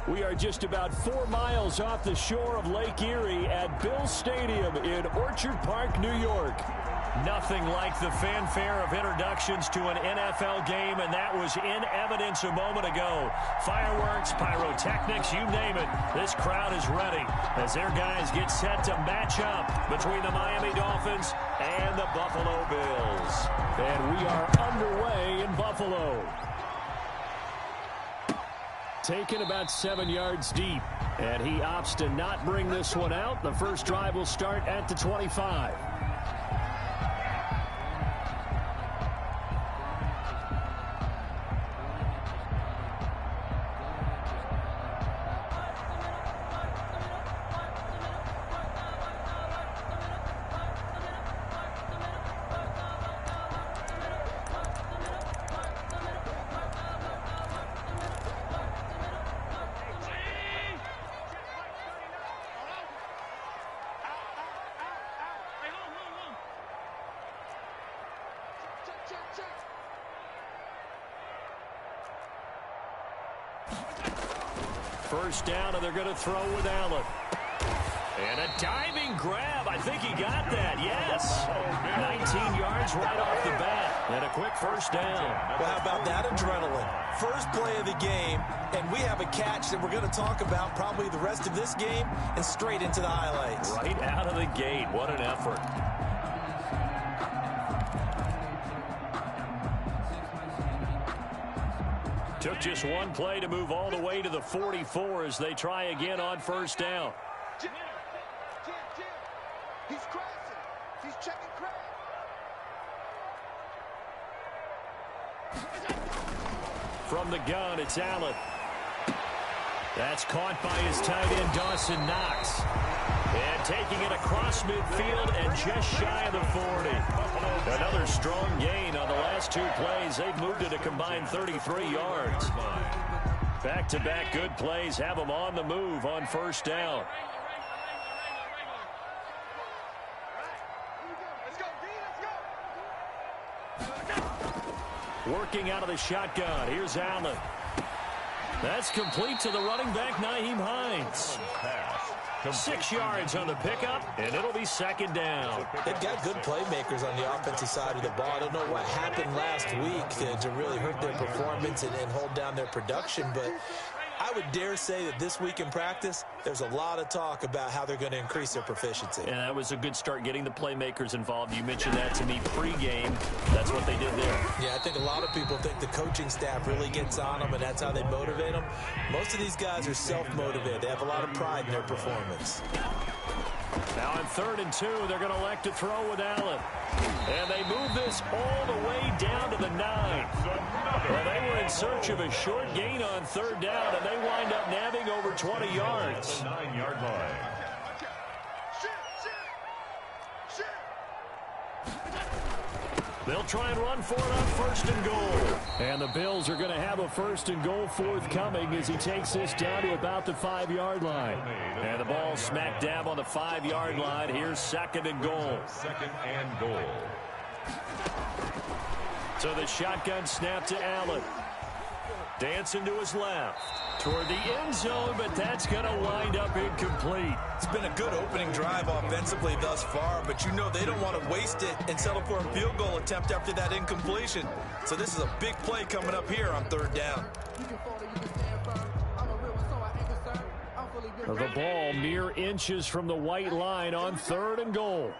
We are just about 4 miles off the shore of Lake Erie at Bill Stadium in Orchard Park, New York. Nothing like the fanfare of introductions to an NFL game, and that was in evidence a moment ago. Fireworks, pyrotechnics, you name it. This crowd is ready as their guys get set to match up between the Miami Dolphins and the Buffalo Bills. And we are underway in Buffalo. Taken about 7 yards deep, and he opts to not bring this one out. The first drive will start at the 25. First down, and they're going to throw with Allen. And a diving grab. I think he got that. Yes. 19 yards right off the bat. And a quick first down. Well, how about that adrenaline? First play of the game, and we have a catch that we're going to talk about probably the rest of this game and straight into the highlights. Right out of the gate. What an effort. Took just one play to move all the way to the 44 as they try again on first down. Jim. He's crashing. He's checking crash. From the gun, it's Allen. That's caught by his tight end, Dawson Knox. And taking it across midfield and just shy of the 40. Another strong gain on the last 2 plays. They've moved it a combined 33 yards. Back-to-back good plays have them on the move on first down. Working out of the shotgun. Here's Allen. That's complete to the running back, Nyheim Hines. 6 yards on the pickup, and it'll be second down. They've got good playmakers on the offensive side of the ball. I don't know what happened last week to really hurt their performance and hold down their production, but I would dare say that this week in practice, there's a lot of talk about how they're going to increase their proficiency. And that was a good start getting the playmakers involved. You mentioned that to me pregame. That's what they did there. Yeah, I think a lot of people think the coaching staff really gets on them, and that's how they motivate them. Most of these guys are self-motivated. They have a lot of pride in their performance. Now on 3rd and 2, they're going to elect to throw with Allen. And they move this all the way down to the 9. Well, they were in search of a short gain on 3rd down, and they wind up nabbing over 20 yards. 9-yard line. They'll try and run for it on 1st and goal. And the Bills are going to have a 1st and goal forthcoming as he takes this down to about the 5-yard line. And the ball smack dab on the 5-yard line. Here's 2nd and goal. 2nd and goal. So the shotgun snap to Allen. Dancing to his left. Toward the end zone, but that's going to wind up incomplete. It's been a good opening drive offensively thus far, but you know they don't want to waste it and settle for a field goal attempt after that incompletion. So this is a big play coming up here on 3rd down. The ball mere inches from the white line on 3rd and goal.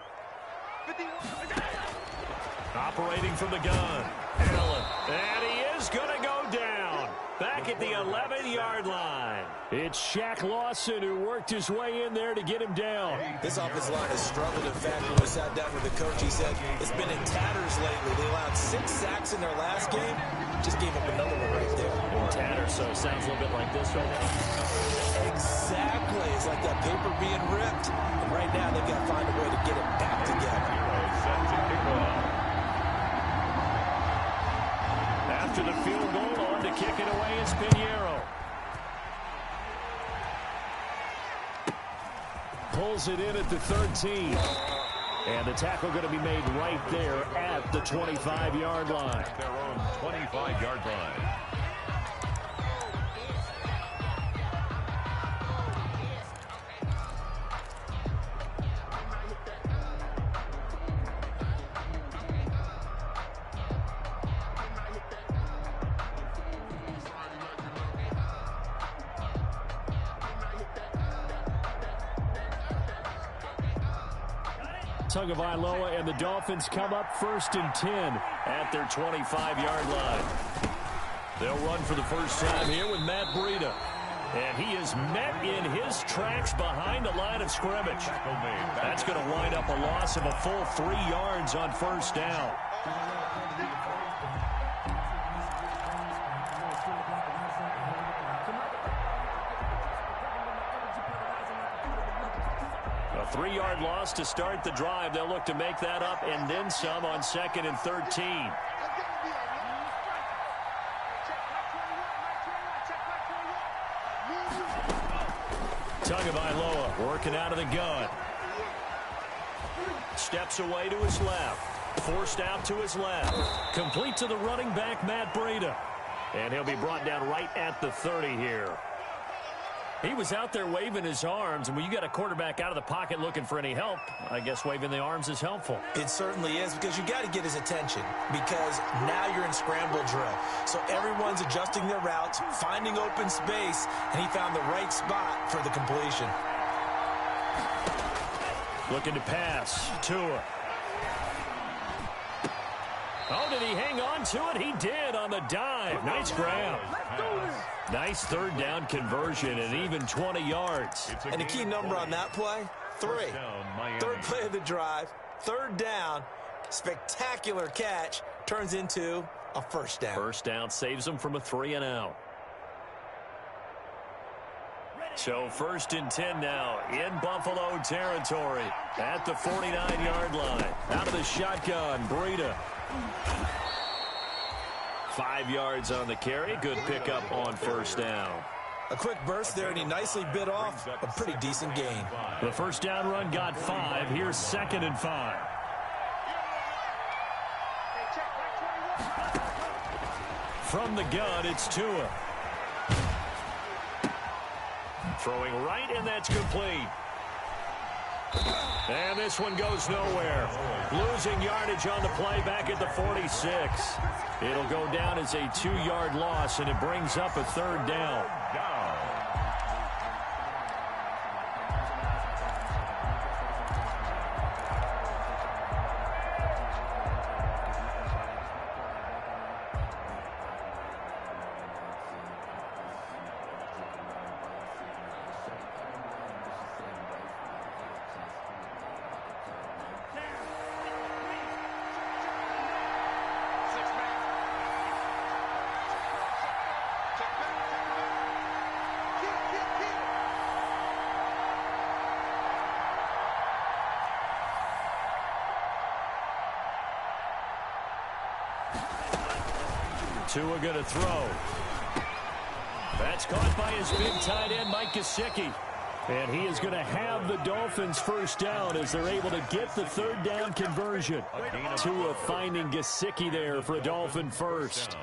Operating from the gun. Allen. And he is going to go down. Back at the 11-yard line. It's Shaq Lawson who worked his way in there to get him down. This offensive line has struggled. In fact, when we sat down with the coach, he said it's been in tatters lately. They allowed 6 sacks in their last game. Just gave up another one right there. In tatters, so it sounds a little bit like this right now. Exactly. It's like that paper being ripped. And right now they've got to find a way to get it back together. Set to kick off. After the field goal, on to kick it away is Pinheiro. Pulls it in at the 13. And the tackle going to be made right there at the 25-yard line. Their own 25-yard line. Tagovailoa and the Dolphins come up 1st and 10 at their 25-yard line. They'll run for the first time here with Matt Breida. And he is met in his tracks behind the line of scrimmage. That's going to wind up a loss of a full 3 yards on first down. A 3-yard loss to start the drive. They'll look to make that up and then some on 2nd and 13. Tagovailoa working out of the gun. Steps away to his left. Forced out to his left. Complete to the running back, Matt Breida. And he'll be brought down right at the 30 here. He was out there waving his arms, and when you got a quarterback out of the pocket looking for any help, I guess waving the arms is helpful. It certainly is, because you got to get his attention, because now you're in scramble drill. So everyone's adjusting their routes, finding open space, and he found the right spot for the completion. Looking to pass. Tua. Oh, did he hang on to it? He did on the dive. Nice grab. Nice 3rd down conversion and even 20 yards. And the key number on that play, 3. 3rd play of the drive, 3rd down, spectacular catch, turns into a first down. First down saves them from a 3-and-out. So 1st and 10 now in Buffalo territory at the 49-yard line. Out of the shotgun, Breida. 5 yards on the carry. Good pickup on first down. A quick burst there, and he nicely bit off a pretty decent gain. The first down run got 5. Here's 2nd and 5. From the gun, it's Tua. Throwing right, and that's complete. And this one goes nowhere. Losing yardage on the play back at the 46. It'll go down as a 2-yard loss, and it brings up a 3rd down. Tua going to throw. That's caught by his big tight end, Mike Gesicki. And he is going to have the Dolphins first down as they're able to get the 3rd down conversion. Tua finding Gesicki there for a Dolphin first.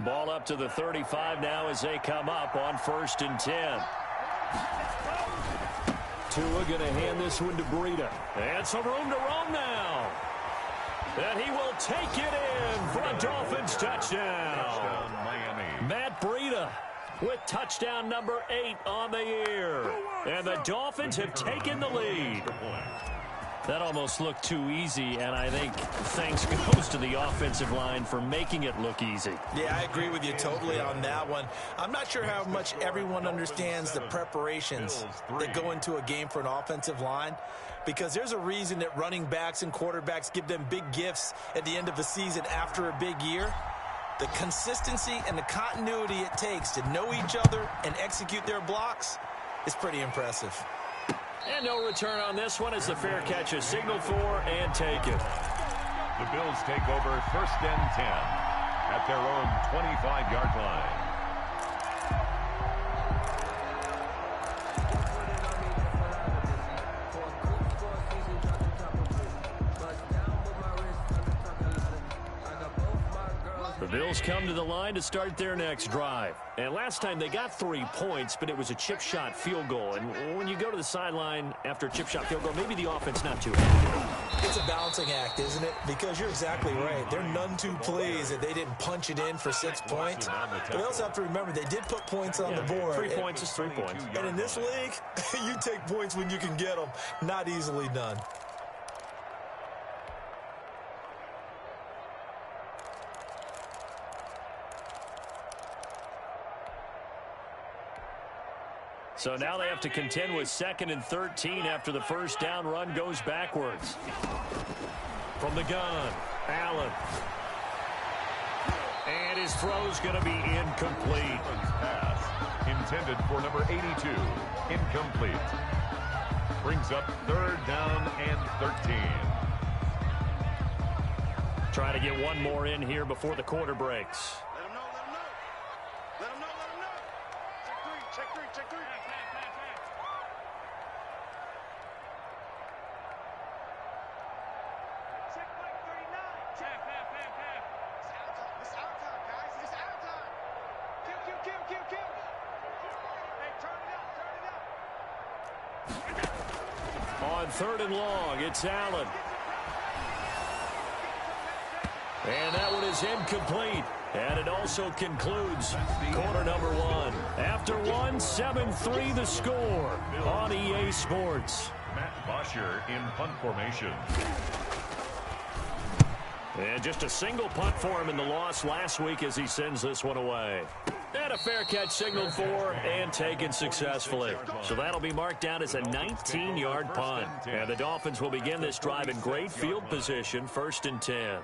Ball up to the 35 now as they come up on 1st and 10. Tua going to hand this one to Breida. And some room to roam now. And he will take it in for a Dolphins touchdown. Matt Breida with touchdown number 8 on the year. And the Dolphins have taken the lead. That almost looked too easy, and I think thanks goes to the offensive line for making it look easy. Yeah, I agree with you totally on that one. I'm not sure how much everyone understands the preparations that go into a game for an offensive line, because there's a reason that running backs and quarterbacks give them big gifts at the end of the season after a big year. The consistency and the continuity it takes to know each other and execute their blocks is pretty impressive. And no return on this one as the fair catch is signaled for and taken. The Bills take over 1st and 10 at their own 25-yard line. The Bills come to the line to start their next drive. And last time they got 3 points, but it was a chip shot field goal. And when you go to the sideline after a chip shot field goal, maybe the offense not too happy. It's a balancing act, isn't it? Because you're exactly right. They're none too pleased that they didn't punch it in for 6 points. But they also have to remember they did put points on the board. 3 points is 3 points. And in this league, you take points when you can get them. Not easily done. So now they have to contend with 2nd and 13 after the first down run goes backwards. From the gun, Allen. And his throw's going to be incomplete. Pass intended for number 82. Incomplete. Brings up 3rd down and 13. Trying to get one more in here before the quarter breaks. Let him know, let him know. Let him know, let him know. Check three, check three, check three. Check Mike 39. Check. It's our time, guys. It's our time. Kill. Hey, turn it up. On 3rd and long, it's Allen. And that one is incomplete. And it also concludes quarter number 1. After 1, 7-3 the score on EA Sports. Matt Bosher in punt formation. And just a single punt for him in the loss last week as he sends this one away. And a fair catch signaled for and taken successfully. So that'll be marked down as a 19-yard punt. And the Dolphins will begin this drive in great field position, 1st and 10.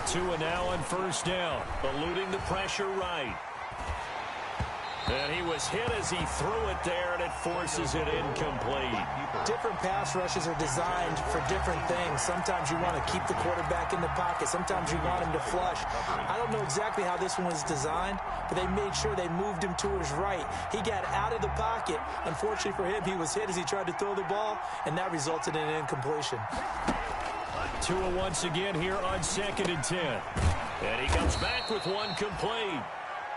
Tua now on 1st down, eluding the pressure right. And he was hit as he threw it there, and it forces it incomplete. Different pass rushes are designed for different things. Sometimes you want to keep the quarterback in the pocket. Sometimes you want him to flush. I don't know exactly how this one was designed, but they made sure they moved him to his right. He got out of the pocket. Unfortunately for him, he was hit as he tried to throw the ball, and that resulted in an incompletion. Tua once again here on 2nd and 10. And he comes back with one complete.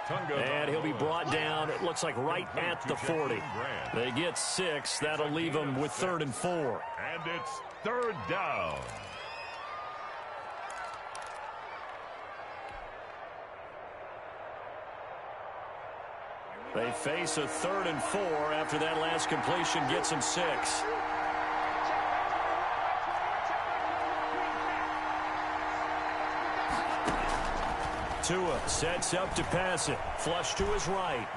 And he'll be brought down, it looks like right at the 40. They get 6. That'll leave them with 3rd and 4. And it's 3rd down. They face a 3rd and 4 after that last completion gets them 6. Tua sets up to pass it. Flush to his right.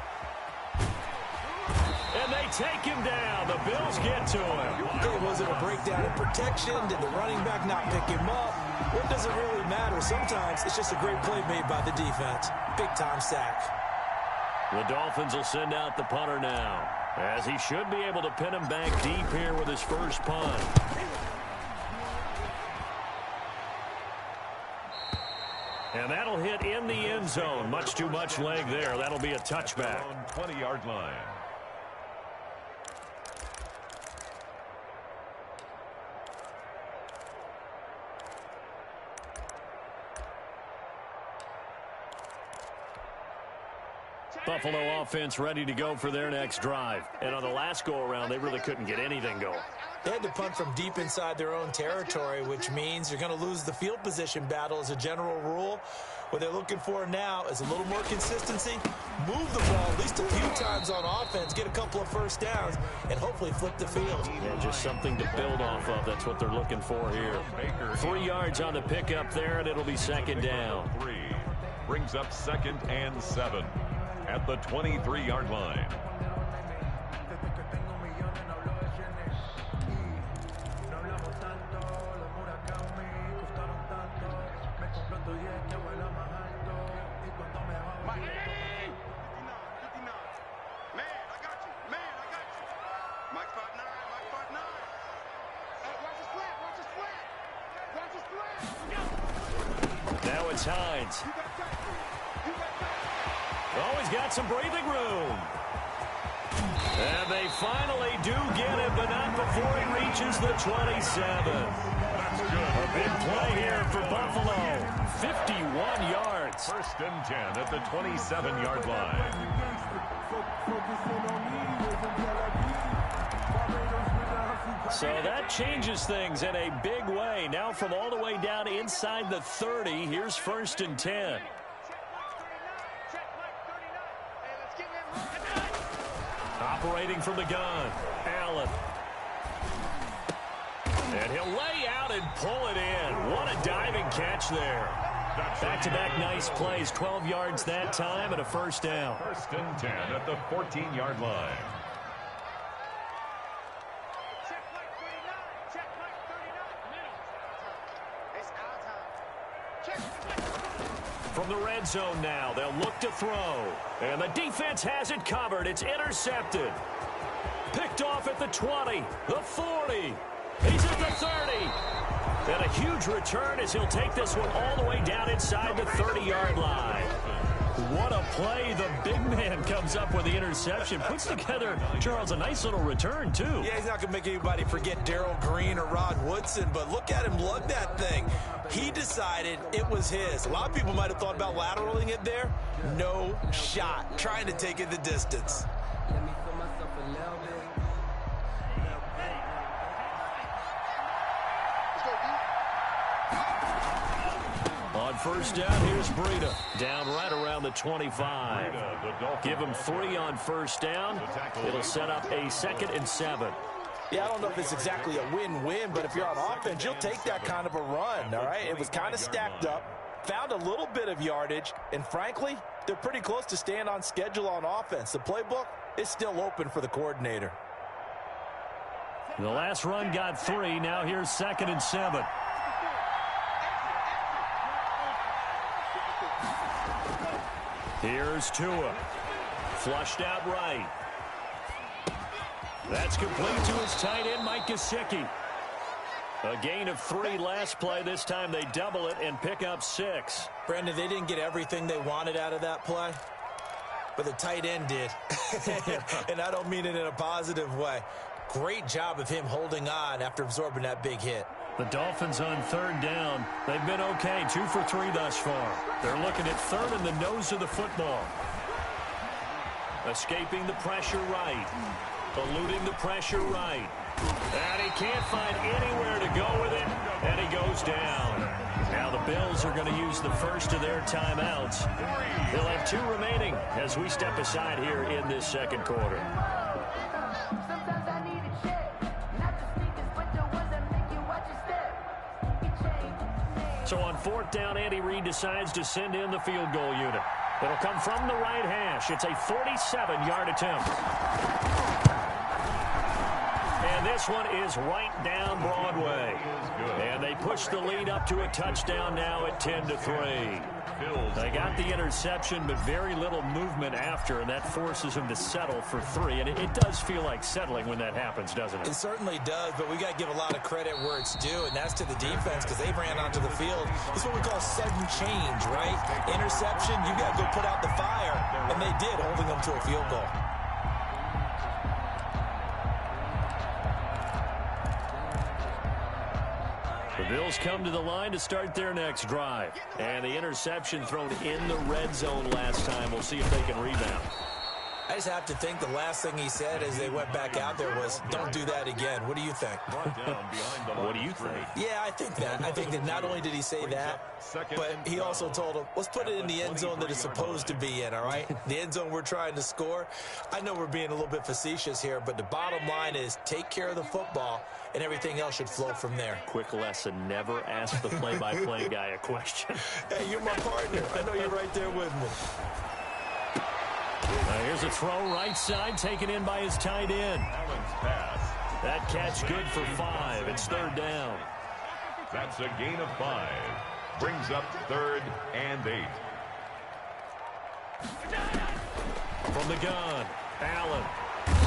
And they take him down. The Bills get to him. Was it a breakdown in protection? Did the running back not pick him up? What does it really matter? Sometimes it's just a great play made by the defense. Big-time sack. The Dolphins will send out the punter now, as he should be able to pin him back deep here with his first punt. And that'll hit in the end zone. Much too much leg there. That'll be a touchback. 20-yard line. Buffalo offense ready to go for their next drive. And on the last go-around, they really couldn't get anything going. They had to punt from deep inside their own territory, which means you're going to lose the field position battle as a general rule. What they're looking for now is a little more consistency, move the ball at least a few times on offense, get a couple of first downs, and hopefully flip the field. Yeah, just something to build off of. That's what they're looking for here. 3 yards on the pickup there, and it'll be 2nd down. 3 brings up 2nd and 7 at the 23-yard line. Now it's Hines. Oh, he's got some breathing room. And they finally do get him, but not before he reaches the 27. That's good. A big play here for Buffalo. 51 yards. First and 10 at the 27-yard line. So that changes things in a big way. Now from all the way down inside the 30, here's first and 10. Operating from the gun, Allen. And he'll lay out and pull it in. What a diving catch there. Back-to-back nice plays, 12 yards that time and a first down. First and 10 at the 14-yard line. From the red zone now, they'll look to throw. And the defense has it covered. It's intercepted. Picked off at the 20, the 40. He's at the 30. And a huge return as he'll take this one all the way down inside the 30-yard line. What a play. The big man comes up with the interception. Puts together, Charles, a nice little return, too. Yeah, he's not going to make anybody forget Darrell Green or Rod Woodson, but look at him lug that thing. He decided it was his. A lot of people might have thought about lateraling it there. No shot. Trying to take it the distance. On first down, here's Breida. Down right around the 25. Give him 3 on first down. It'll set up a 2nd and 7. Yeah, I don't know if it's exactly a win-win, but if you're on offense, you'll take that kind of a run, all right? It was kind of stacked up, found a little bit of yardage, and frankly, they're pretty close to staying on schedule on offense. The playbook is still open for the coordinator. The last run got 3. Now here's 2nd and 7. Here's Tua. Flushed out right. That's complete to his tight end, Mike Gesicki. A gain of 3 last play. This time they double it and pick up 6. Brandon, they didn't get everything they wanted out of that play, but the tight end did. And I don't mean it in a positive way. Great job of him holding on after absorbing that big hit. The Dolphins on 3rd down. They've been okay, 2 for 3 thus far. They're looking at 3rd in the nose of the football. Escaping the pressure right. Eluding the pressure right. And he can't find anywhere to go with it. And he goes down. Now the Bills are going to use the first of their timeouts. They'll have 2 remaining as we step aside here in this second quarter. So on 4th down, Andy Reid decides to send in the field goal unit. It'll come from the right hash. It's a 47-yard attempt. And this one is right down Broadway. And they push the lead up to a touchdown now at 10-3. They got the interception, but very little movement after, and that forces them to settle for 3. And it does feel like settling when that happens, doesn't it? It certainly does, but we got to give a lot of credit where it's due, and that's to the defense because they ran onto the field. It's what we call sudden change, right? Interception, you got to go put out the fire, and they did, holding them to a field goal. The Bills come to the line to start their next drive. And the interception thrown in the red zone last time. We'll see if they can rebound. I just have to think the last thing he said as they went back out there was, don't do that again. What do you think? What do you think? Yeah, I think that. I think that not only did he say that, but he also told him, let's put it in the end zone that it's supposed to be in, all right? The end zone we're trying to score. I know we're being a little bit facetious here, but the bottom line is take care of the football, and everything else should flow from there. Quick lesson, never ask the play-by-play guy a question. Hey, you're my partner. I know you're right there with me. Here's a throw right side taken in by his tight end. That catch good for 5. It's 3rd down. That's a gain of 5. Brings up 3rd and 8. From the gun, Allen.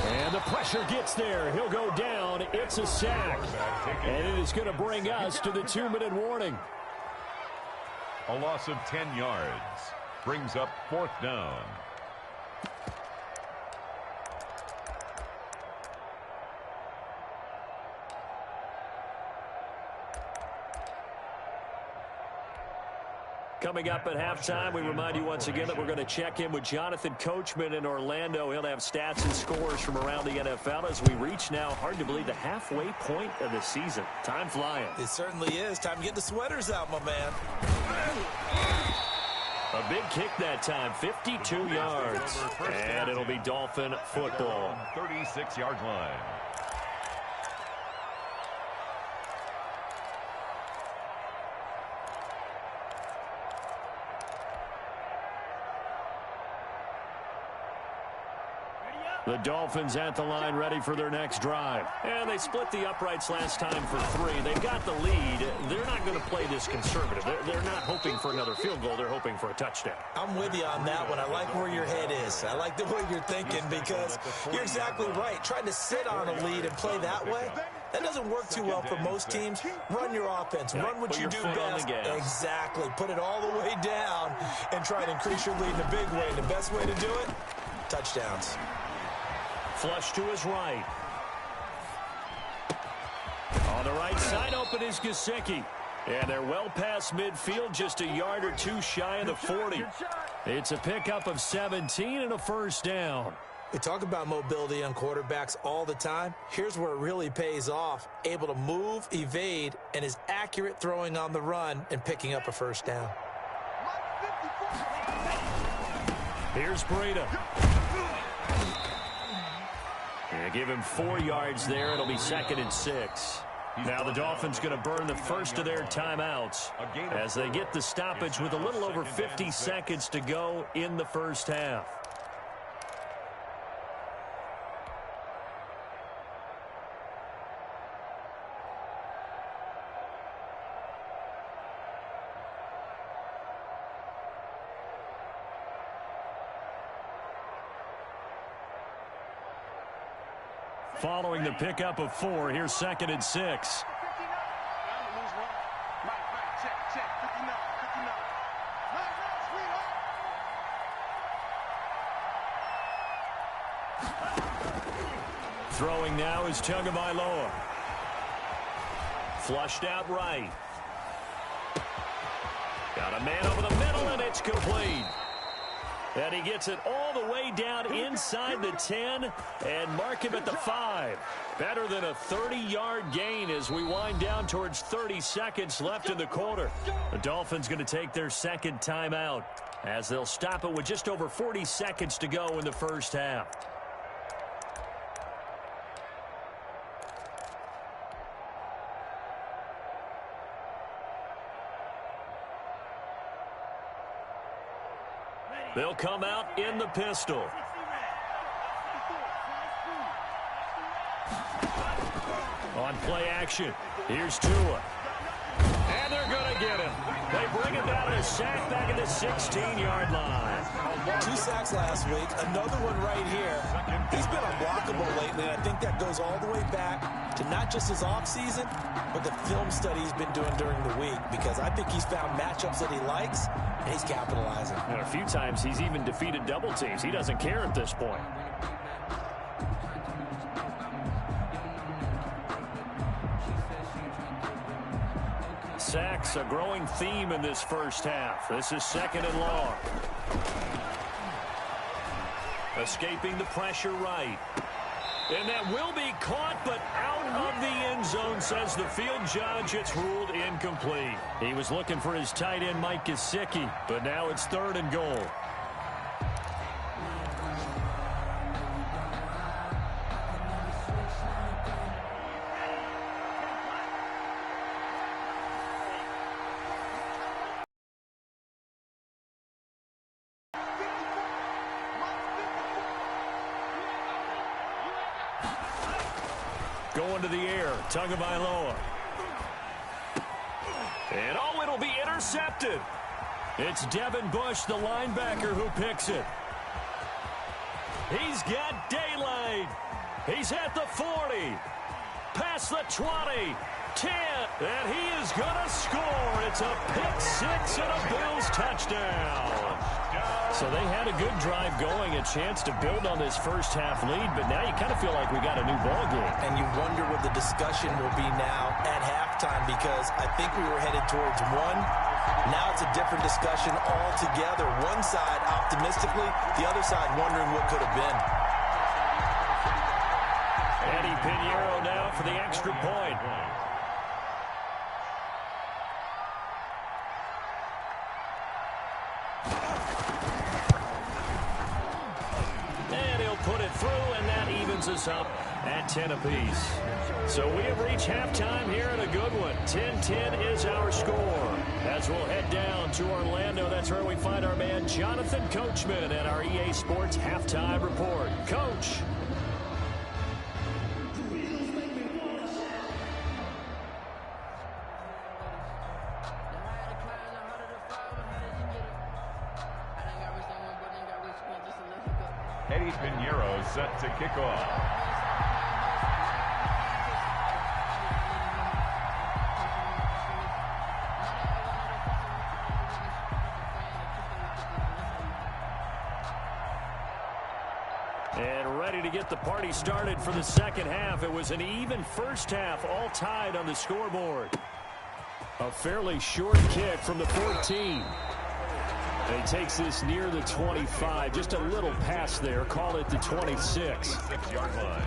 And the pressure gets there. He'll go down. It's a sack. And it is going to bring us to the 2-minute warning. A loss of 10 yards. Brings up 4th down. Coming up at halftime, we remind you once again that we're going to check in with Jonathan Coachman in Orlando. He'll have stats and scores from around the NFL as we reach now, hard to believe, the halfway point of the season. Time flying. It certainly is. Time to get the sweaters out, my man. A big kick that time, 52 yards. And it'll be Dolphin football. 36-yard line. The Dolphins at the line, ready for their next drive. And they split the uprights last time for 3. They've got the lead. They're not going to play this conservative. They're not hoping for another field goal. They're hoping for a touchdown. I'm with you on that one. I like where your head is. I like the way you're thinking because you're exactly right. Trying to sit on a lead and play that way, that doesn't work too well for most teams. Run your offense. Run what you do best. Exactly. Put it all the way down and try to increase your lead in a big way. And the best way to do it, touchdowns. Flush to his right. On the right side, open is Gesicki. And they're well past midfield, just a yard or two shy of the 40. It's a pickup of 17 and a first down. We talk about mobility on quarterbacks all the time. Here's where it really pays off. Able to move, evade, and is accurate throwing on the run and picking up a first down. Here's Breida. Give him 4 yards there. It'll be 2nd and 6. Now the Dolphins going to burn the first of their timeouts as they get the stoppage with a little over 50 seconds to go in the first half. Following the pickup of 4, here's 2nd and 6. Throwing now is Tagovailoa. Flushed out right. Got a man over the middle, and it's complete. And he gets it all the way down inside the 10 and mark him at the 5. Better than a 30-yard gain as we wind down towards 30 seconds left in the quarter. The Dolphins going to take their second timeout as they'll stop it with just over 40 seconds to go in the first half. They'll come out in the pistol. On play action, here's Tua. And they're going to get him. They bring it down to sack back at the 16-yard line. 2 sacks last week, another one right here. He's been unblockable lately, and I think that goes all the way back to not just his offseason, but the film study he's been doing during the week, because I think he's found matchups that he likes, and he's capitalizing. And a few times he's even defeated double teams. He doesn't care at this point. Sacks, a growing theme in this first half. This is 2nd and long. Escaping the pressure right. And that will be caught, but out of the end zone, says the field judge. It's ruled incomplete. He was looking for his tight end, Mike Gesicki, but now it's 3rd and goal. Going to the air, Tagovailoa. And oh, it'll be intercepted. It's Devin Bush, the linebacker, who picks it. He's got daylight. He's at the 40. Past the 20. 10. And he is going to score. It's a pick 6 and a Bills touchdown. So they had a good drive going, a chance to build on this first half lead, but now you kind of feel like we got a new ball game. And you wonder what the discussion will be now at halftime, because I think we were headed towards one Now it's a different discussion altogether. One side optimistically, the other side wondering what could have been. Eddie Pinheiro now for the extra point. And he'll put it through, and that evens us up at 10 apiece. So we have reached halftime here in a good one. 10-10 is our score. As we'll head down to Orlando, that's where we find our man Jonathan Coachman at our EA Sports Halftime Report. Coach. Eddie Pinheiro set to kick off. And ready to get the party started for the second half. It was an even first half, all tied on the scoreboard. A fairly short kick from the 14. And he takes this near the 25. Just a little pass there. Call it the 26. 6-yard line.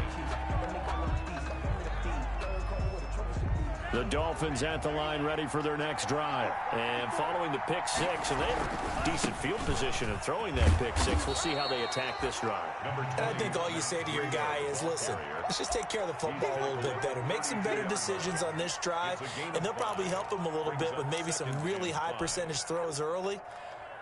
The Dolphins at the line ready for their next drive. And following the pick six, and they have decent field position in throwing that pick six. We'll see how they attack this drive. And I think all you say to your guy is, listen, let's just take care of the football a little bit better. Make some better decisions on this drive, and they'll probably help him a little bit with maybe some really high percentage throws early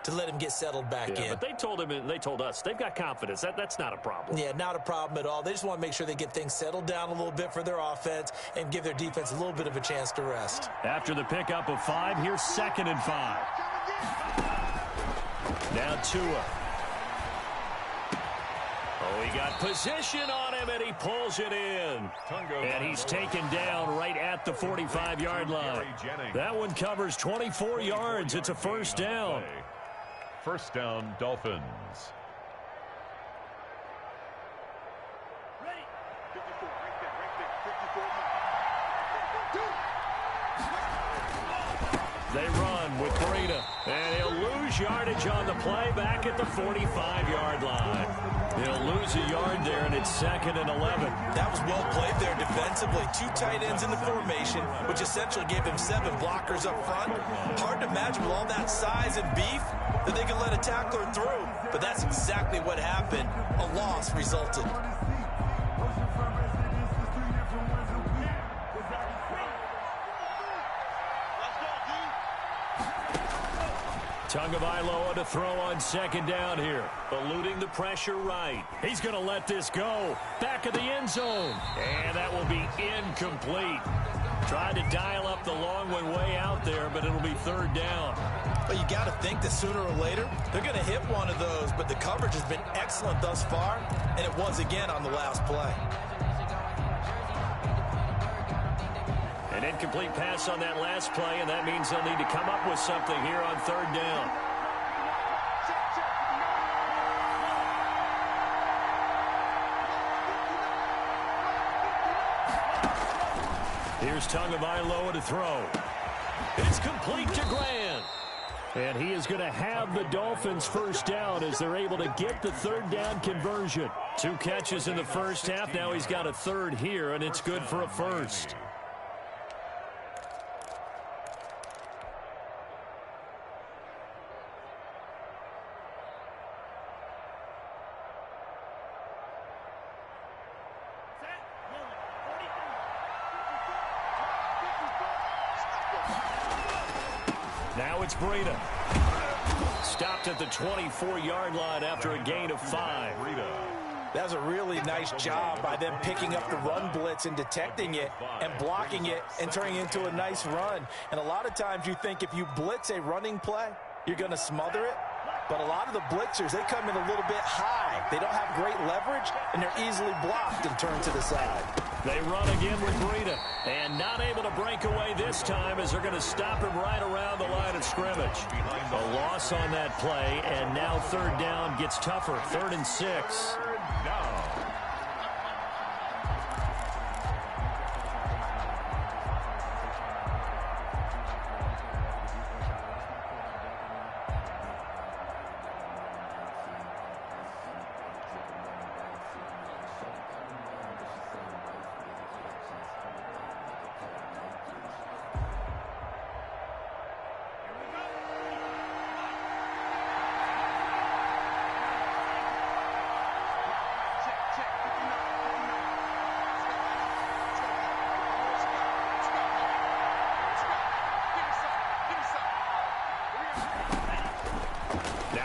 to let him get settled back in. But they told him, and they told us, they've got confidence. That's not a problem. Yeah, not a problem at all. They just want to make sure they get things settled down a little bit for their offense and give their defense a little bit of a chance to rest. After the pickup of 5, here's 2nd and 5. Now Tua. Oh, he got position on him, and he pulls it in. And he's taken down right at the 45-yard line. That one covers 24 yards. It's a first down. First down, Dolphins. They run with Breida, and he'll lose yardage on the play back at the 45-yard line. He'll lose a yard there, and it's 2nd and 11. That was well played there defensively. 2 tight ends in the formation, which essentially gave him 7 blockers up front. Hard to imagine with all that size and beef that they could let a tackler through. But that's exactly what happened. A loss resulted. Tagovailoa to throw on 2nd down here. Eluding the pressure right. He's going to let this go. Back of the end zone. And that will be incomplete. Tried to dial up the long one way out there, but it'll be 3rd down. But you got to think that sooner or later, they're going to hit one of those. But the coverage has been excellent thus far, and it was again on the last play. An incomplete pass on that last play, and that means they'll need to come up with something here on 3rd down. Here's Tagovailoa to throw. It's complete to Grant. And he is going to have the Dolphins first down as they're able to get the 3rd down conversion. 2 catches in the first half. Now he's got a 3rd here, and it's good for a first. Now it's Breida. Stopped at the 24-yard line after a gain of 5. That was a really nice job by them picking up the run blitz and detecting it and blocking it and turning it into a nice run. And a lot of times you think if you blitz a running play, you're going to smother it. But a lot of the blitzers, they come in a little bit high. They don't have great leverage, and they're easily blocked and turned to the side. They run again with Breida, and not able to break away this time as they're going to stop him right around the line of scrimmage. A loss on that play, and now 3rd down gets tougher. 3rd and 6.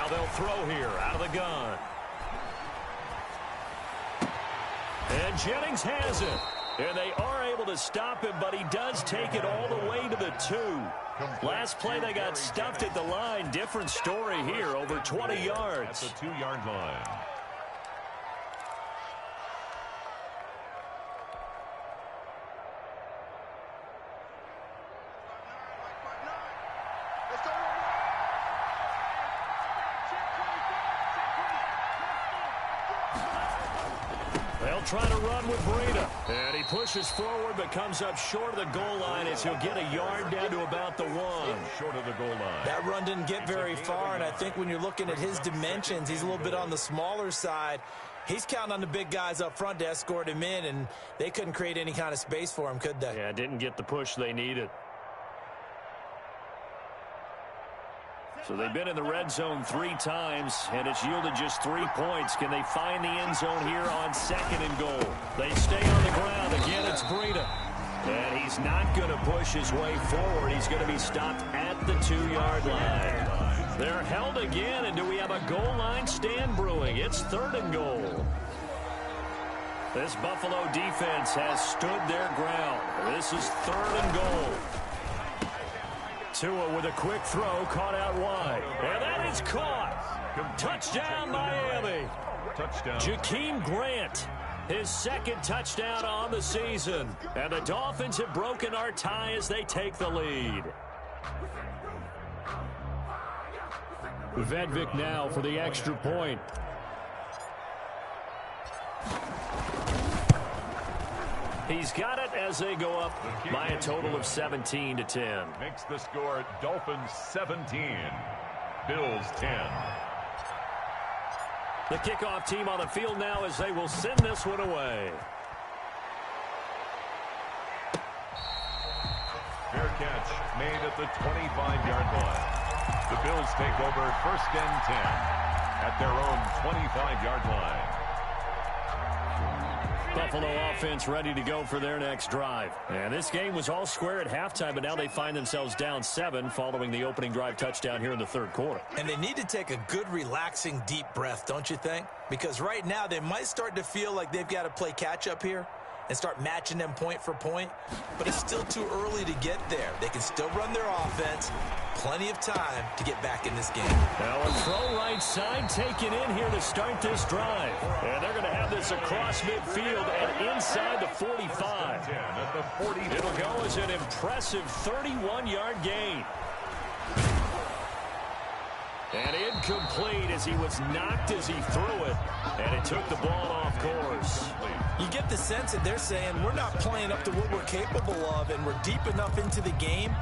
they'll throw here out of the gun. And Jennings has it. And they are able to stop him, but he does take it all the way to the 2. Last play, they got stuffed at the line. Different story here, over 20 yards. At the 2-yard line. They'll try to run with Breida. And he pushes forward but comes up short of the goal line as he'll get a yard down to about the 1. Short of the goal line. That run didn't get very far, and I think when you're looking at his dimensions, he's a little bit on the smaller side. He's counting on the big guys up front to escort him in, and they couldn't create any kind of space for him, could they? Yeah, didn't get the push they needed. So they've been in the red zone 3 times, and it's yielded just 3 points. Can they find the end zone here on 2nd and goal? They stay on the ground. Again, it's Breida. And he's not going to push his way forward. He's going to be stopped at the 2-yard line. They're held again, and do we have a goal line stand brewing? It's 3rd and goal. This Buffalo defense has stood their ground. This is 3rd and goal. Tua with a quick throw, caught out wide. And that is caught. Touchdown, Miami. Touchdown. Jakeem Grant, his 2nd touchdown on the season. And the Dolphins have broken our tie as they take the lead. Vedvik now for the extra point. He's got it as they go up by a total of 17-10. Makes the score Dolphins 17, Bills 10. The kickoff team on the field now as they will send this one away. Fair catch made at the 25-yard line. The Bills take over 1st and 10 at their own 25-yard line. Buffalo offense ready to go for their next drive. And this game was all square at halftime, but now they find themselves down 7 following the opening drive touchdown here in the 3rd quarter. And they need to take a good, relaxing, deep breath, don't you think? Because right now they might start to feel like they've got to play catch-up here and start matching them point for point. But it's still too early to get there. They can still run their offense. Plenty of time to get back in this game. Now a throw right side taken in here to start this drive. And they're going to have this across midfield and inside the 45. At the 40. It'll go as an impressive 31-yard gain. And incomplete as he was knocked as he threw it. And it took the ball off course. You get the sense that they're saying we're not playing up to what we're capable of, and we're deep enough into the game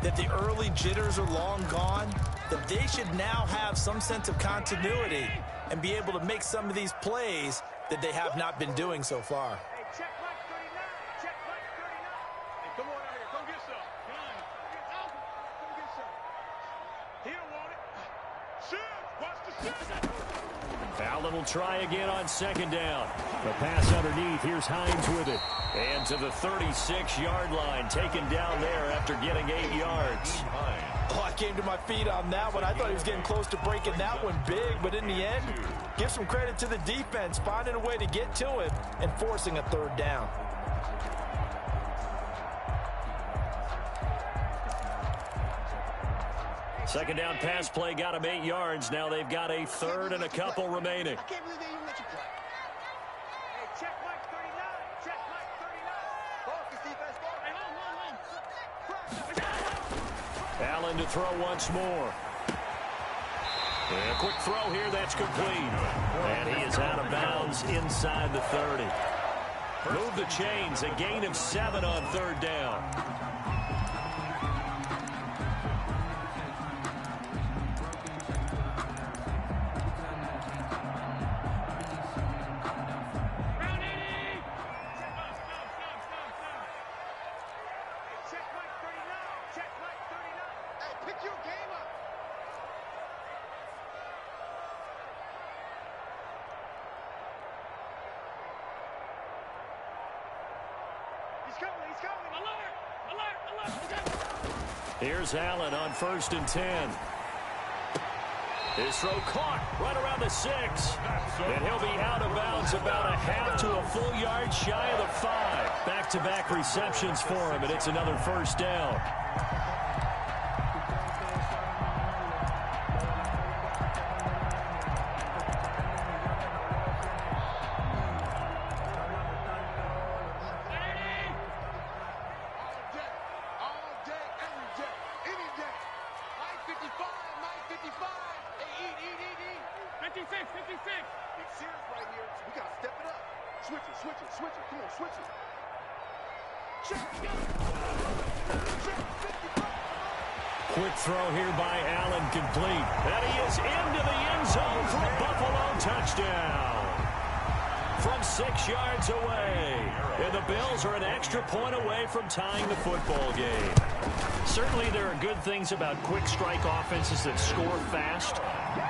that the early jitters are long gone, that they should now have some sense of continuity and be able to make some of these plays that they have not been doing so far. Hey, check Mike 39. Check Mike 39. Hey, come on out here. Come get some. Come get some. He don't want it. Shoot. Watch the shoot. Allen will try again on 2nd down. The pass underneath. Here's Hines with it. And to the 36-yard line. Taken down there after getting 8 yards. Oh, I came to my feet on that one. I thought he was getting close to breaking that one big, but in the end, give some credit to the defense, finding a way to get to him and forcing a 3rd down. Second down pass play got him 8 yards. Now they've got a 3rd and a couple remaining. I can't believe they even let you play. Hey, check Mike 39. Check Mike 39. Focus, defense. Hey, Allen to throw once more. And a quick throw here, that's complete. And he is out of bounds inside the 30. Move the chains, a gain of 7 on 3rd down. check Mike 39. Check Mike 39. Hey, pick your game up. He's coming. He's coming. Alert! Alert! Alert! Here's Allen on 1st and 10. His throw caught right around the 6. And he'll be out of bounds about a half to a full yard shy of the 5. Back-to-back receptions for him, and it's another first down. Quick throw here by Allen, complete. And he is into the end zone for a Buffalo touchdown. From 6 yards away. And the Bills are an extra point away from tying the football game. Certainly there are good things about quick strike offenses that score fast.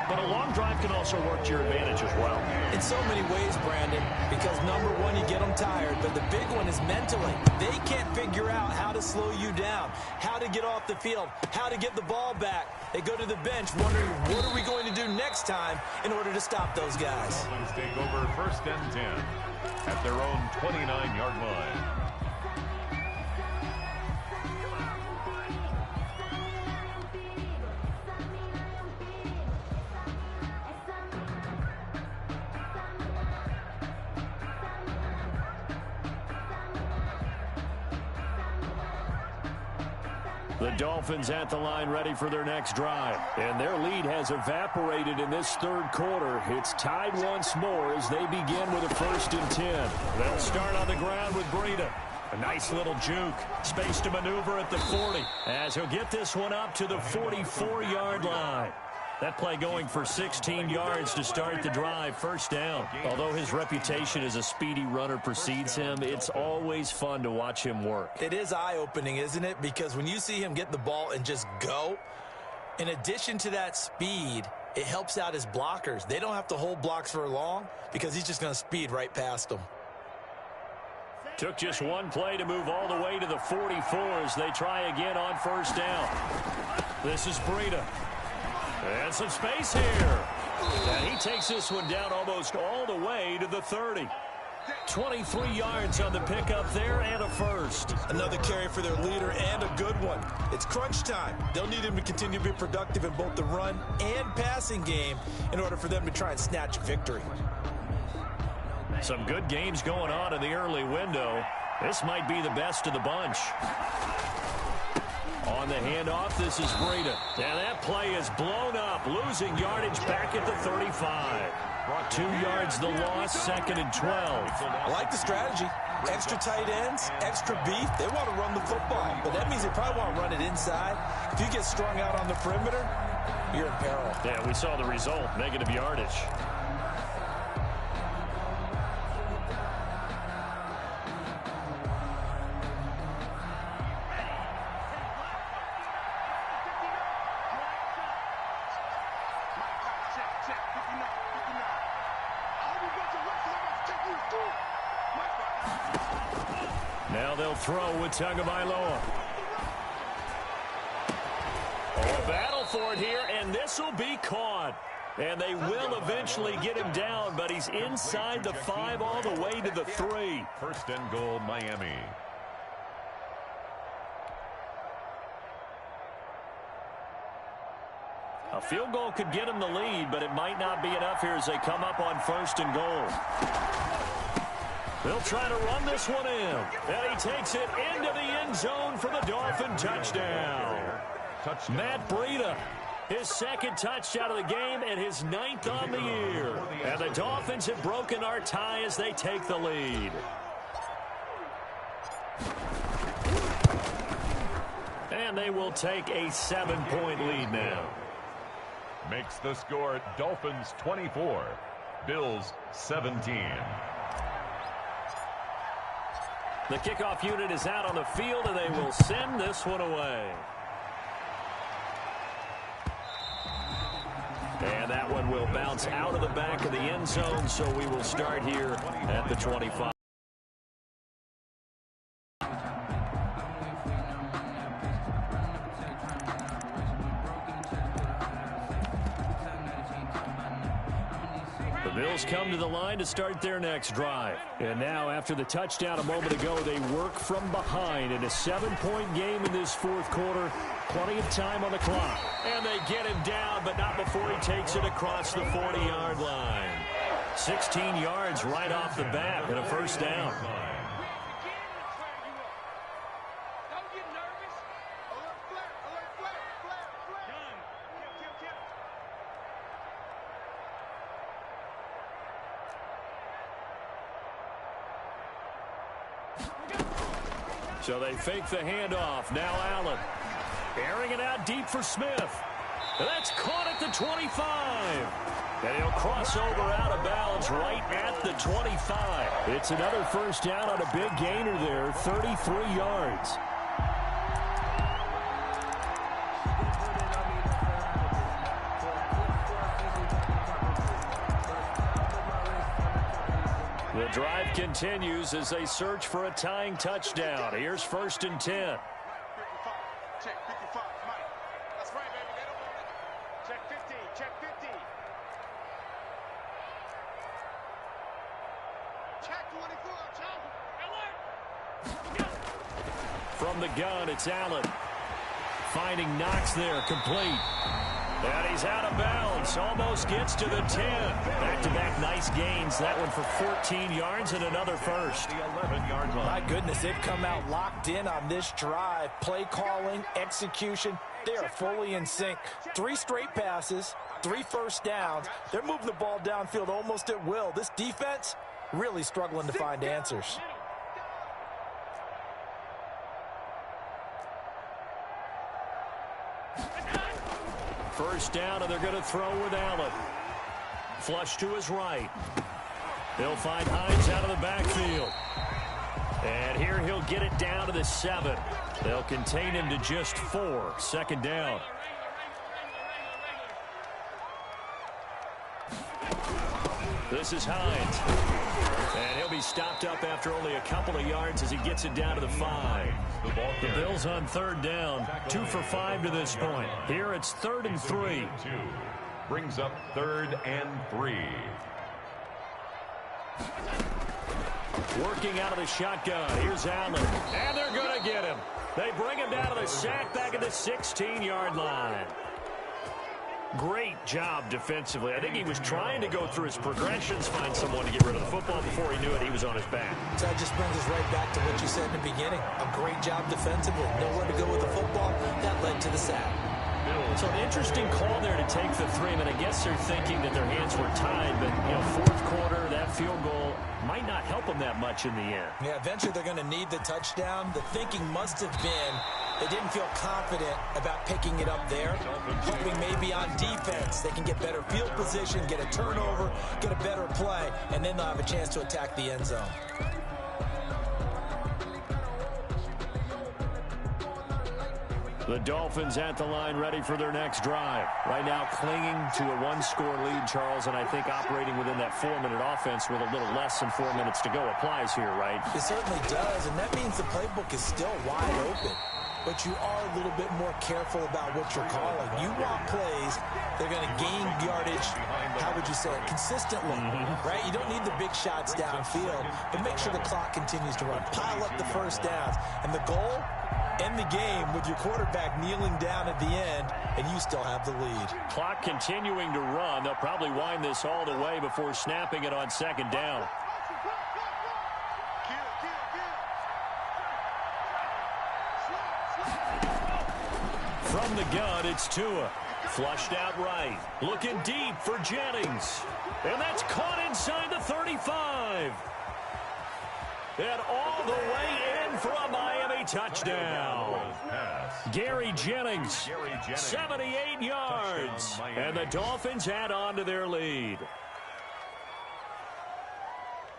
But a long drive can also work to your advantage as well. In so many ways, Brandon, because number one, you get them tired, but the big one is mentally. They can't figure out how to slow you down, how to get off the field, how to get the ball back. They go to the bench wondering, what are we going to do next time in order to stop those guys? Let's take over 1st and 10 at their own 29-yard line. The Dolphins at the line ready for their next drive. And their lead has evaporated in this 3rd quarter. It's tied once more as they begin with a 1st and 10. They'll start on the ground with Breida. A nice little juke. Space to maneuver at the 40 as he'll get this one up to the 44-yard line. That play going for 16 yards to start the drive. 1st down. Although his reputation as a speedy runner precedes him, it's always fun to watch him work. It is eye-opening, isn't it? Because when you see him get the ball and just go, in addition to that speed, it helps out his blockers. They don't have to hold blocks for long because he's just going to speed right past them. Took just one play to move all the way to the 44 as they try again on 1st down. This is Breida. And some space here. And he takes this one down almost all the way to the 30. 23 yards on the pickup there and a 1st. Another carry for their leader and a good one. It's crunch time. They'll need him to continue to be productive in both the run and passing game in order for them to try and snatch victory. Some good games going on in the early window. This might be the best of the bunch. On the handoff, this is Breida. And that play is blown up, losing yardage back at the 35. 2 yards the loss, 2nd and 12. I like the strategy. Extra tight ends, extra beef. They want to run the football, but that means they probably want to run it inside. If you get strung out on the perimeter, you're in peril. Yeah, we saw the result, negative yardage. Now they'll throw with Tagovailoa. Oh, battle for it here, and this will be caught. And they will eventually get him down, but he's inside the 5 all the way to the 3. 1st and goal, Miami. A field goal could get him the lead, but it might not be enough here as they come up on 1st and goal. They'll try to run this one in. And he takes it into the end zone for the Dolphin touchdown. Matt Breida, his 2nd touchdown of the game and his 9th on the year. And the Dolphins have broken our tie as they take the lead. And they will take a 7-point lead now. Makes the score Dolphins 24, Bills 17. The kickoff unit is out on the field, and they will send this one away. And that one will bounce out of the back of the end zone, so we will start here at the 25. The Bills come to the line to start their next drive. And now, after the touchdown a moment ago, they work from behind in a 7-point game in this fourth quarter. Plenty of time on the clock. And they get him down, but not before he takes it across the 40-yard line. 16 yards right off the bat and a first down. So they fake the handoff. Now Allen. Airing it out deep for Smith. And that's caught at the 25. And he'll cross over out of bounds right at the 25. It's another first down on a big gainer there, 33 yards. The drive continues as they search for a tying touchdown. Here's 1st and 10. Check 55, Mike. That's right, baby. They don't want it. Check 15. Check 15. Check 24. Charles. From the gun, it's Allen. Finding Knox there, complete. And he's out of bounds. Almost gets to the 10. Back-to-back nice gains. That one for 14 yards and another first. The 11-yard line. My goodness, they've come out locked in on this drive. Play calling, execution, they are fully in sync. 3 straight passes, 3 first downs. They're moving the ball downfield almost at will. This defense really struggling to find answers. First down, and they're going to throw with Allen. Flush to his right. They'll find Hines out of the backfield. And here he'll get it down to the 7. They'll contain him to just 4. Second down. This is Hines. And he'll be stopped up after only a couple of yards as he gets it down to the 5. The Bills on 3rd down, 2 for 5 to this point. Here it's 3rd and 3. Brings up 3rd and 3. Working out of the shotgun. Here's Allen. And they're going to get him. They bring him down to the sack back at the 16-yard line. Great job defensively. I think he was trying to go through his progressions, find someone to get rid of the football. Before he knew it, he was on his back. So that just brings us right back to what you said in the beginning. A great job defensively. Nowhere to go with the football. That led to the sack. So an interesting call there to take the 3. I mean, I guess they're thinking that their hands were tied, but, you know, fourth quarter, that field goal might not help them that much in the end. Yeah, eventually they're going to need the touchdown. The thinking must have been they didn't feel confident about picking it up there, hoping maybe on defense they can get better field position, get a turnover, get a better play, and then they'll have a chance to attack the end zone. The Dolphins at the line ready for their next drive. Right now clinging to a 1-score lead, Charles, and I think operating within that 4-minute offense with a little less than 4 minutes to go applies here, right? It certainly does, and that means the playbook is still wide open. But you are a little bit more careful about what you're calling. You want plays that are going to gain yardage, how would you say it, consistently, right? You don't need the big shots downfield, but make sure the clock continues to run. Pile up the first downs, and the goal, end the game with your quarterback kneeling down at the end, and you still have the lead. Clock continuing to run. They'll probably wind this all the way before snapping it on 2nd down. From the gun, it's Tua. Flushed out right. Looking deep for Jennings. And that's caught inside the 35. And all the way in for a Miami touchdown. Gary Jennings, 78 yards. And the Dolphins add on to their lead.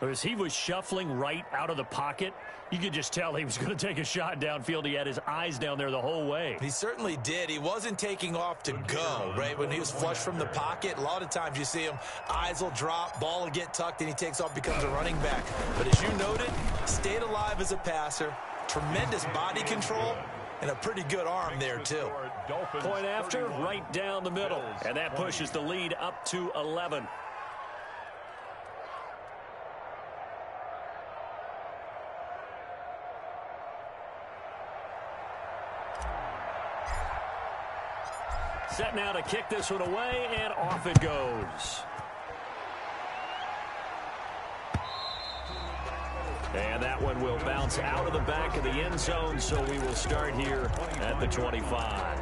As he was shuffling right out of the pocket, you could just tell he was going to take a shot downfield. He had his eyes down there the whole way. He certainly did. He wasn't taking off to go, right? When he was flush from the pocket, a lot of times you see him, eyes will drop, ball will get tucked, and he takes off, becomes a running back. But as you noted, stayed alive as a passer, tremendous body control, and a pretty good arm there, too. Point after, right down the middle. And that pushes the lead up to 11. Set now to kick this one away, and off it goes. And that one will bounce out of the back of the end zone, so we will start here at the 25.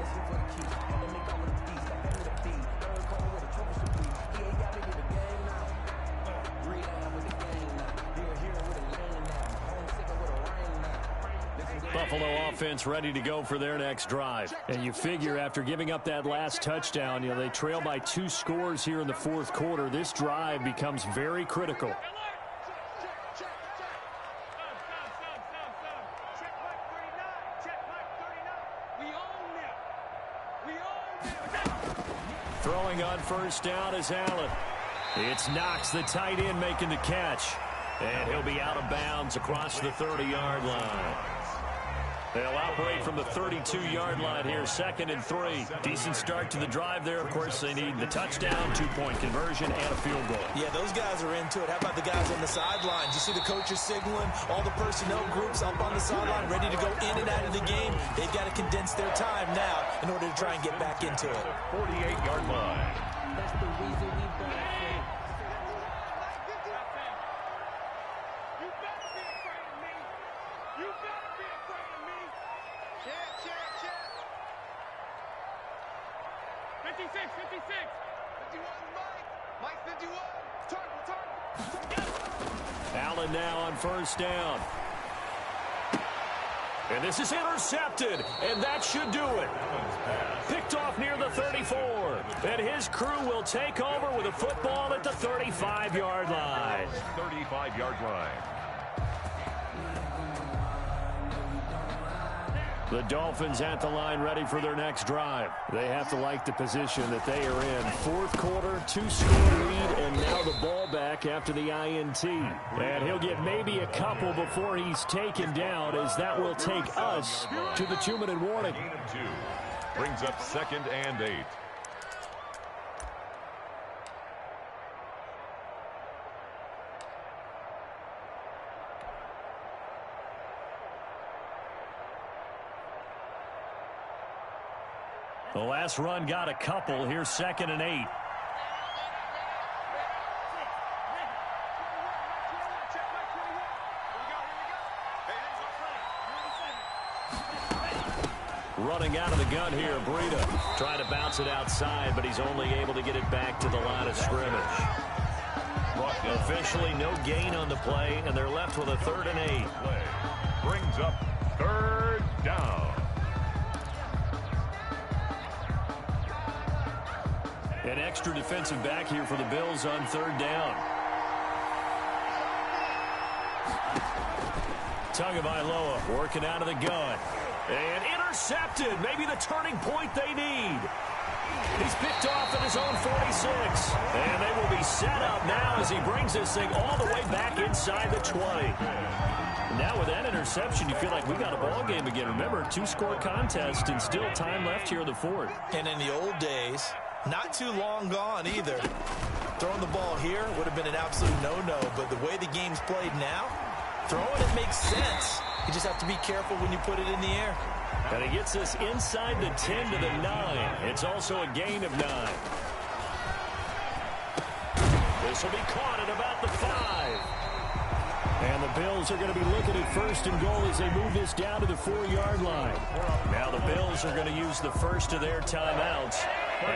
Buffalo offense ready to go for their next drive. And you figure after giving up that last touchdown, they trail by 2 scores here in the fourth quarter. This drive becomes very critical. Throwing on first down is Allen. It's Knox, the tight end, making the catch. And he'll be out of bounds across the 30-yard line. They'll operate from the 32-yard line here, 2nd and 3. Decent start to the drive there. Of course, they need the touchdown, 2-point conversion, and a field goal. Yeah, those guys are into it. How about the guys on the sidelines? You see the coaches signaling, all the personnel groups up on the sideline ready to go in and out of the game. They've got to condense their time now in order to try and get back into it. 48-yard line. That's the reason we back. You better be afraid of me. You better be afraid of me. Check. 56. 51, Mike 51. Target. Allen now on first down. And this is intercepted, and that should do it. Picked off near the 34. And his crew will take over with a football at the 35-yard line. 35-yard line. The Dolphins at the line ready for their next drive. They have to like the position that they are in. Fourth quarter, 2-score lead, and now the ball back after the INT. And he'll get maybe a couple before he's taken down, as that will take us to the 2-minute warning. Gain of 2. Brings up 2nd and 8. The last run got a couple. Here's 2nd and 8. Running out of the gun here, Breida. Trying to bounce it outside, but he's only able to get it back to the line of scrimmage. Officially no gain on the play, and they're left with a 3rd and 8. Brings up 3rd down. An extra defensive back here for the Bills on 3rd down. Tagovailoa working out of the gun. And intercepted. Maybe the turning point they need. He's picked off at his own 46. And they will be set up now as he brings this thing all the way back inside the 20. Now with that interception, you feel like we got a ball game again. Remember, 2-score contest and still time left here in the 4th. And in the old days, not too long gone either, throwing the ball here would have been an absolute no-no. But the way the game's played now, throwing it makes sense. You just have to be careful when you put it in the air. And he gets this inside the 10 to the 9. It's also a gain of 9. This will be caught at about the 5. And the Bills are going to be looking at 1st and goal as they move this down to the 4-yard line. Now the Bills are going to use the first of their timeouts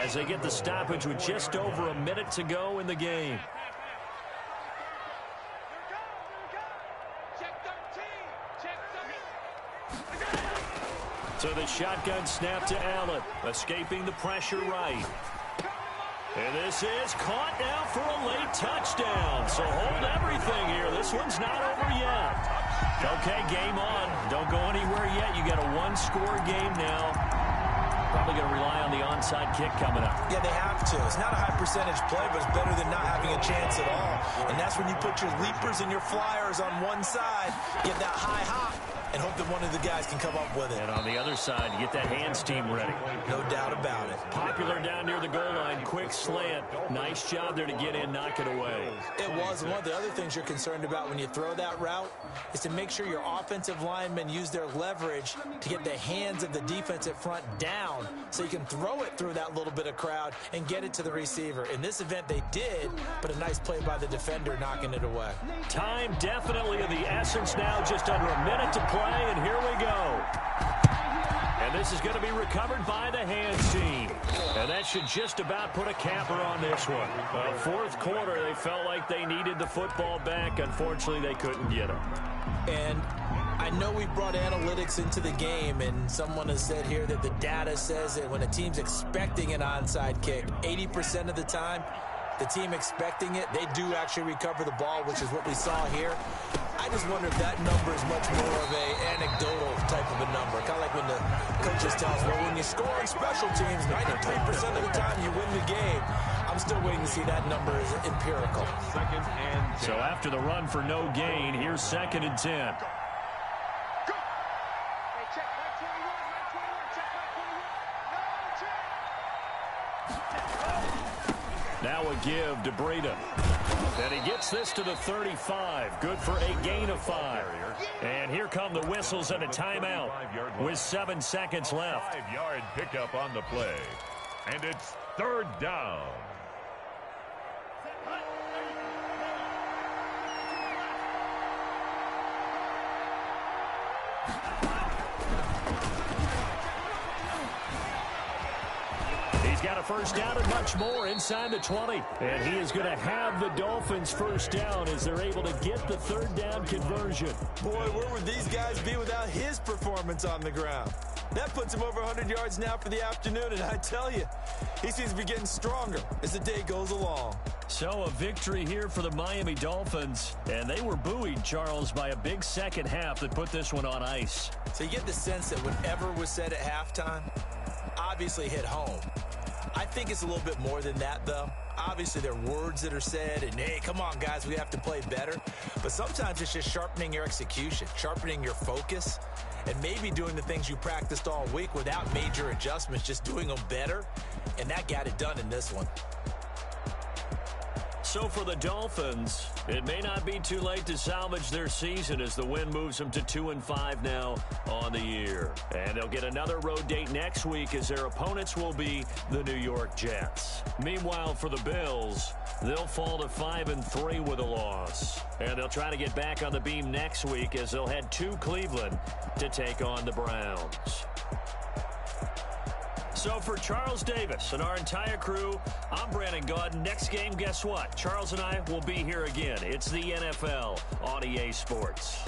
as they get the stoppage with just over a minute to go in the game. So the shotgun snap to Allen, escaping the pressure right. And this is caught now for a late touchdown. So hold everything here. This one's not over yet. Okay, game on. Don't go anywhere yet. You got a 1-score game now. Probably going to rely on the onside kick coming up. Yeah, they have to. It's not a high percentage play, but it's better than not having a chance at all. And that's when you put your leapers and your flyers on one side, get that high hop, and hope that one of the guys can come up with it. And on the other side, get that hands team ready. No doubt about it. Popular down near the goal line. Quick slant. Nice job there to get in, knock it away. It was. One of the other things you're concerned about when you throw that route is to make sure your offensive linemen use their leverage to get the hands of the defensive front down so you can throw it through that little bit of crowd and get it to the receiver. In this event, they did, but a nice play by the defender knocking it away. Time definitely of the essence now, just under a minute to play, and here we go. And this is going to be recovered by the hands team. And that should just about put a capper on this one. Fourth quarter, they felt like they needed the football back. Unfortunately, they couldn't get it. And I know we brought analytics into the game, and someone has said here that the data says that when a team's expecting an onside kick, 80% of the time, the team expecting it, they do actually recover the ball, which is what we saw here. I just wonder if that number is much more of a anecdotal type of a number. Kind of like when the coaches tell us, well, when you score on special teams, 93% of the time you win the game. I'm still waiting to see that number is empirical. Second and 10. So after the run for no gain, here's 2nd and 10. Now a give to Breida. And he gets this to the 35. Good for a gain of 5. And here come the whistles and a timeout with 7 seconds left. 5-yard pickup on the play. And it's 3rd down. He's got a first down and much more inside the 20. And he is going to have the Dolphins first down as they're able to get the 3rd down conversion. Boy, where would these guys be without his performance on the ground? That puts him over 100 yards now for the afternoon, and I tell you, he seems to be getting stronger as the day goes along. So a victory here for the Miami Dolphins, and they were buoyed, Charles, by a big second half that put this one on ice. So you get the sense that whatever was said at halftime obviously hit home. I think it's a little bit more than that, though. Obviously, there are words that are said, and, hey, come on, guys, we have to play better. But sometimes it's just sharpening your execution, sharpening your focus, and maybe doing the things you practiced all week without major adjustments, just doing them better. And that got it done in this one. So for the Dolphins, it may not be too late to salvage their season as the win moves them to 2-5 now on the year. And they'll get another road date next week as their opponents will be the New York Jets. Meanwhile, for the Bills, they'll fall to 5-3 with a loss. And they'll try to get back on the beam next week as they'll head to Cleveland to take on the Browns. So for Charles Davis and our entire crew, I'm Brandon Gaudin. Next game, guess what? Charles and I will be here again. It's the NFL on EA Sports.